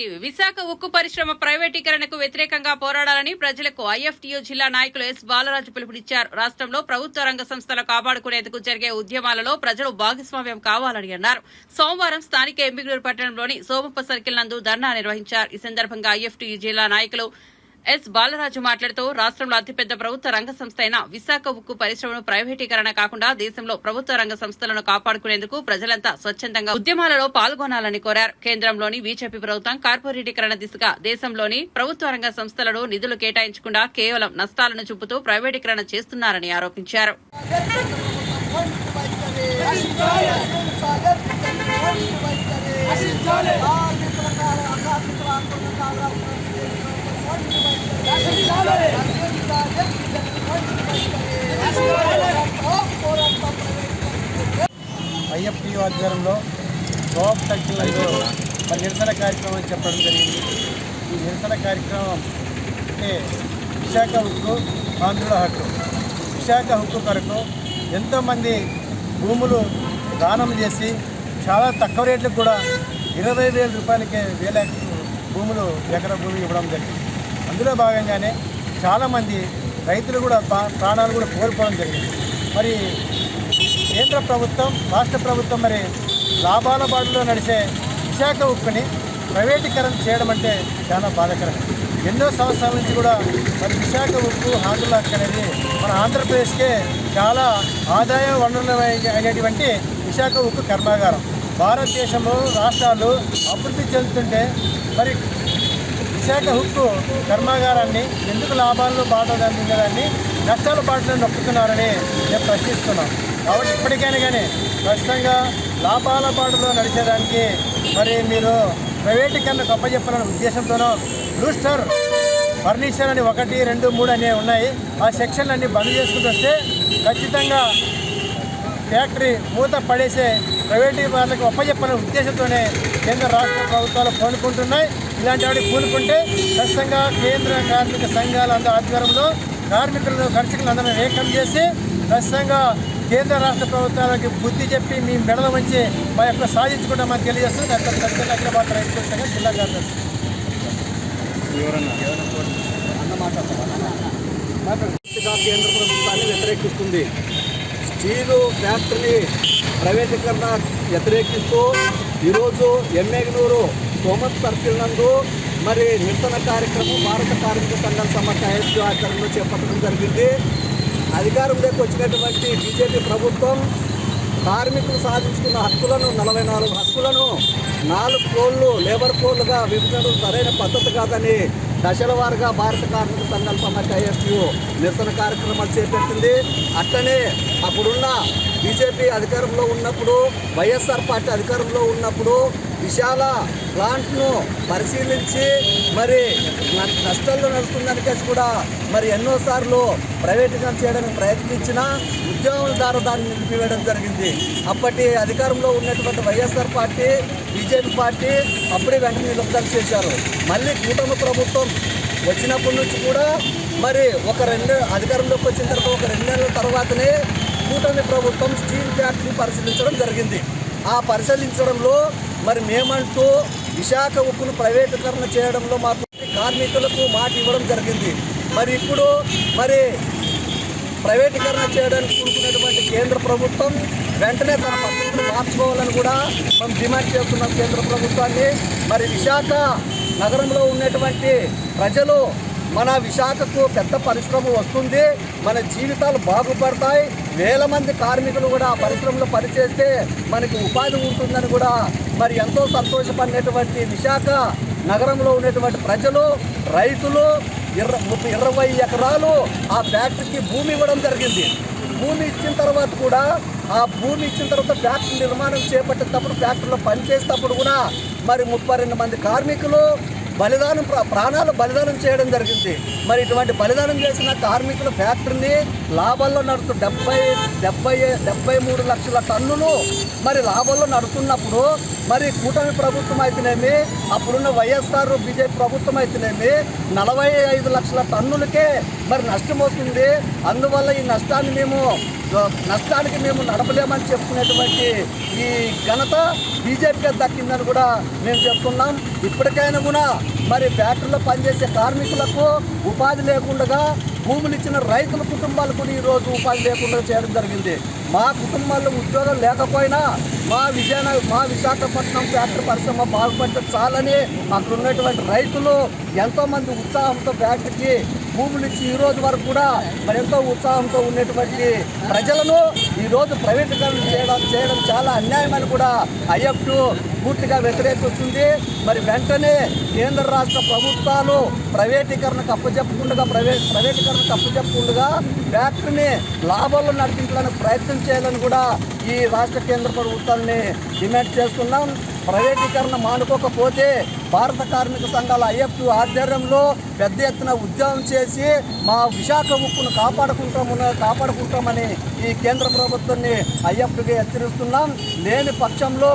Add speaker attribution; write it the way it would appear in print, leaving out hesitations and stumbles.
Speaker 1: TV Visakha ఉక్కు పరిశ్రమ ప్రైవేటీకరణకు వ్యతిరేకంగా పోరాడాలని ప్రజలకు ఐఎఫ్టీయూ జిల్లా నాయకులు ఎస్ బాలరాజు పిలుపునిచ్చారు. రాష్ట్రంలో ప్రభుత్వ రంగ సంస్థలు కాపాడుకునేందుకు జరిగే ఉద్యమాలలో ప్రజలు భాగస్వామ్యం కావాలని అన్నారు. సోమవారం స్థానిక ఎంబిగనూరు పట్టణంలోని సోమప్ప సర్కిల్ నందు ధర్నా నిర్వహించారు. ఈ సందర్భంగా ఐఎఫ్టీయూ జిల్లా నాయకులు ఎస్ బాలరాజు మాట్లాడుతూ రాష్ట్రంలో అతిపెద్ద ప్రభుత్వ రంగ సంస్థ అయిన విశాఖ ఉక్కు పరిశ్రమను ప్రైవేటీకరణ కాకుండా దేశంలో ప్రభుత్వ రంగ సంస్థలను కాపాడుకునేందుకు ప్రజలంతా స్వచ్ఛందంగా ఉద్యమాలలో పాల్గొనాలని కోరారు. కేంద్రంలోని బీజేపీ ప్రభుత్వం కార్పొరేటీకరణ దిశగా దేశంలోని ప్రభుత్వ రంగ సంస్థలను నిధులు కేటాయించకుండా కేవలం నష్టాలను చూపుతూ ప్రైవేటీకరణ చేస్తున్నారని ఆరోపించారు.
Speaker 2: ఐఎఫ్టీయూ ఆధ్వర్యంలో గోప్ సర్కిల్ నిరసన కార్యక్రమం చెప్పడం జరిగింది. ఈ నిరసన కార్యక్రమం అంటే విశాఖ ఉక్కు ఆంధ్రుల హక్కు. విశాఖ హక్కు కొరకు ఎంతోమంది భూములు దానం చేసి చాలా తక్కువ రేట్లకు కూడా 20,000 రూపాయలకే వేల భూములు ఎకరా భూమి ఇవ్వడం జరిగింది. అందులో భాగంగానే చాలామంది రైతులు కూడా ప్రాణాలు కూడా కోల్పోవడం జరిగింది. మరి కేంద్ర ప్రభుత్వం రాష్ట్ర ప్రభుత్వం మరి లాభాల బాటలో నడిచే విశాఖ ఉక్కుని ప్రైవేటీకరణ చేయడం అంటే చాలా బాధాకరం. ఎన్నో సంవత్సరాల నుంచి కూడా మరి విశాఖ ఉక్కు ఆంధ్రుల హక్కు అనేది మన ఆంధ్రప్రదేశ్కే చాలా ఆదాయ వనరులు అయినటువంటి విశాఖ ఉక్కు కర్మాగారం. భారతదేశంలో రాష్ట్రాలు అభివృద్ధి చెందుతుంటే మరి విశాఖ ఉక్కు కర్మాగారాన్ని ఎందుకు లాభాలను బాటలు అందించడాన్ని నష్టాల బాటలను నొక్కుతున్నారని నేను ప్రశ్నిస్తున్నాం. కాబట్టి ఇప్పటికైనా కానీ ఖచ్చితంగా లాభాల బాటలో నడిచేదానికి మరి మీరు ప్రైవేటీకరణ అప్పచెప్పాలనే ఉద్దేశంతోనో బ్లూస్టర్ ఫర్నిచర్ అని 1, 2, 3 అనేవి ఉన్నాయి. ఆ సెక్షన్లన్నీ బంద్ చేసుకుంటూ వస్తే ఖచ్చితంగా ఫ్యాక్టరీ మూత పడేసే ప్రైవేటు వాళ్ళకి అప్పచెప్పాలనే ఉద్దేశంతోనే కేంద్ర రాష్ట్ర ప్రభుత్వాలు పూనుకుంటున్నాయి. ఇలాంటి వాటికి పూనుకుంటే ఖచ్చితంగా కేంద్ర కార్మిక సంఘాల ఆధ్వర్యంలో కార్మికులను అందరం ఏకం చేసి ఖచ్చితంగా కేంద్ర రాష్ట్ర ప్రభుత్వాలకి బుద్ధి చెప్పి మీ మెడల వంచి మా యొక్క సాధించుకుంటామని తెలియజేస్తుంది. ఖచ్చితంగా అఖిల భారత రైతు సంఘం జిల్లా కార్యదర్శి
Speaker 3: కేంద్ర ప్రభుత్వాన్ని వ్యతిరేకిస్తుంది. స్టీలు ఫ్యాక్టరీ ప్రైవేటీకరణ వ్యతిరేకిస్తూ ఈరోజు ఎంబిగనూరు సోమప్ప సర్కిల్ నందు మరి నిరసన కార్యక్రమం భారత కార్మిక సంఘాల సమాఖ్య ఐఎఫ్టీయూ ఆధ్వర్యంలో చేపట్టడం జరిగింది. అధికారంలోకి వచ్చినటువంటి బీజేపీ ప్రభుత్వం కార్మికులు సాధించుకున్న హక్కులను 44 హక్కులను 4 కోళ్లు లేబర్ కోళ్లుగా విభజన సరైన పద్ధతి కాదని దశల వారుగా భారత కార్మిక సంఘాల సమాఖ్య ఐఎఫ్టీయూ నిరసన కార్యక్రమాలు చేపట్టింది. అట్లనే అప్పుడున్న బీజేపీ అధికారంలో ఉన్నప్పుడు వైఎస్ఆర్ పార్టీ అధికారంలో ఉన్నప్పుడు విశాల ప్లాంట్ను పరిశీలించి మరి నష్టాల్లో నడుస్తుందనికేసి కూడా మరి ఎన్నోసార్లు ప్రైవేటీకరణ చేయడానికి ప్రయత్నించినా ఉద్యోగుల దాన్ని నిలిపివేయడం జరిగింది. అప్పటి అధికారంలో ఉన్నటువంటి వైఎస్ఆర్ పార్టీ బీజేపీ పార్టీ అప్పుడే వెంటనే నిలుపుదల చేశారు. మళ్ళీ కూటమి ప్రభుత్వం వచ్చినప్పటి నుంచి కూడా మరి అధికారంలోకి వచ్చిన తర్వాత ఒక 2 నెలల తర్వాతనే కూటమి ప్రభుత్వం స్టీల్ ఫ్యాక్టరీ పరిశీలించడం జరిగింది. ఆ పరిశీలించడంలో మరి మేమంటూ విశాఖ ఉక్కును ప్రైవేటీకరణ చేయడంలో మాకు కార్మికులకు మాట ఇవ్వడం జరిగింది. మరి ఇప్పుడు మరి ప్రైవేటీకరణ చేయడానికి కూడుకున్నటువంటి కేంద్ర ప్రభుత్వం వెంటనే తన పద్ధతులు మార్చుకోవాలని కూడా మనం డిమాండ్ చేస్తున్నాం కేంద్ర ప్రభుత్వాన్ని. మరి విశాఖ నగరంలో ఉన్నటువంటి ప్రజలు మన విశాఖకు పెద్ద పరిశ్రమ వస్తుంది, మన జీవితాలు బాగుపడతాయి, వేల మంది కార్మికులు కూడా ఆ పరిశ్రమలో పనిచేస్తే మనకి ఉపాధి ఉంటుందని కూడా మరి ఎంతో సంతోషపడినటువంటి విశాఖ నగరంలో ఉన్నటువంటి ప్రజలు రైతులు 20 ఎకరాలు ఆ ఫ్యాక్టరీకి భూమి ఇవ్వడం జరిగింది. భూమి ఇచ్చిన తర్వాత కూడా ఆ భూమి ఇచ్చిన తర్వాత ఫ్యాక్టరీ నిర్మాణం చేపట్టేటప్పుడు ఫ్యాక్టరీలో పనిచేసేటప్పుడు కూడా మరి 32 మంది కార్మికులు ప్రాణాలు బలిదానం చేయడం జరిగింది. మరి ఇటువంటి బలిదానం చేసిన కార్మికుల ఫ్యాక్టరీని లాభాల్లో నడుస్తూ 73 లక్షల టన్నులు మరి లాభాల్లో నడుస్తున్నప్పుడు మరి కూటమి ప్రభుత్వం అయితేనేమి, అప్పుడున్న వైఎస్ఆర్ బీజేపీ ప్రభుత్వం అయితేనేమి 45 లక్షల టన్నులకే మరి నష్టం వస్తుంది. అందువల్ల ఈ నష్టానికి మేము నడపలేమని చెప్పుకునేటువంటి ఈ ఘనత బీజేపీకి దక్కిందని కూడా మేము చెప్తున్నాం. ఇప్పటికైనా కూడా మరి ఫ్యాక్టరీలో పనిచేసే కార్మికులకు ఉపాధి లేకుండా, భూములు ఇచ్చిన రైతుల కుటుంబాలకు కూడా ఈరోజు ఉపాధి లేకుండా చేయడం జరిగింది. మా కుటుంబాల్లో ఉద్యోగం లేకపోయినా మా విశాఖపట్నం ఫ్యాక్టరీ పరిశ్రమ బాగుపడితే చాలని అక్కడ ఉన్నటువంటి రైతులు ఎంతోమంది ఉత్సాహంతో ఫ్యాక్టరీకి భూములు ఇచ్చి ఈ రోజు వరకు కూడా మరి ఎంతో ఉత్సాహంతో ఉన్నటువంటి ప్రజలను ఈరోజు ప్రైవేటీకరణ చేయడం చాలా అన్యాయమని కూడా IFT పూర్తిగా వ్యతిరేకిస్తుంది. మరి వెంటనే కేంద్ర రాష్ట్ర ప్రభుత్వాలు ప్రైవేటీకరణకు అప్పచెప్పకుండా ఫ్యాక్టరీని లాభాల్లో నడిపించడానికి ప్రయత్నం చేయాలని కూడా ఈ రాష్ట్ర కేంద్ర ప్రభుత్వాన్ని డిమాండ్ చేస్తున్నాం. ప్రైవేటీకరణ మానుకోకపోతే భారత కార్మిక సంఘాల IFT ఆధ్వర్యంలో పెద్ద ఎత్తున ఉద్యమం చేసి మా విశాఖ ఉక్కును కాపాడుకుంటామని ఈ కేంద్ర ప్రభుత్వాన్ని IFTగా హెచ్చరిస్తున్నాం. లేని పక్షంలో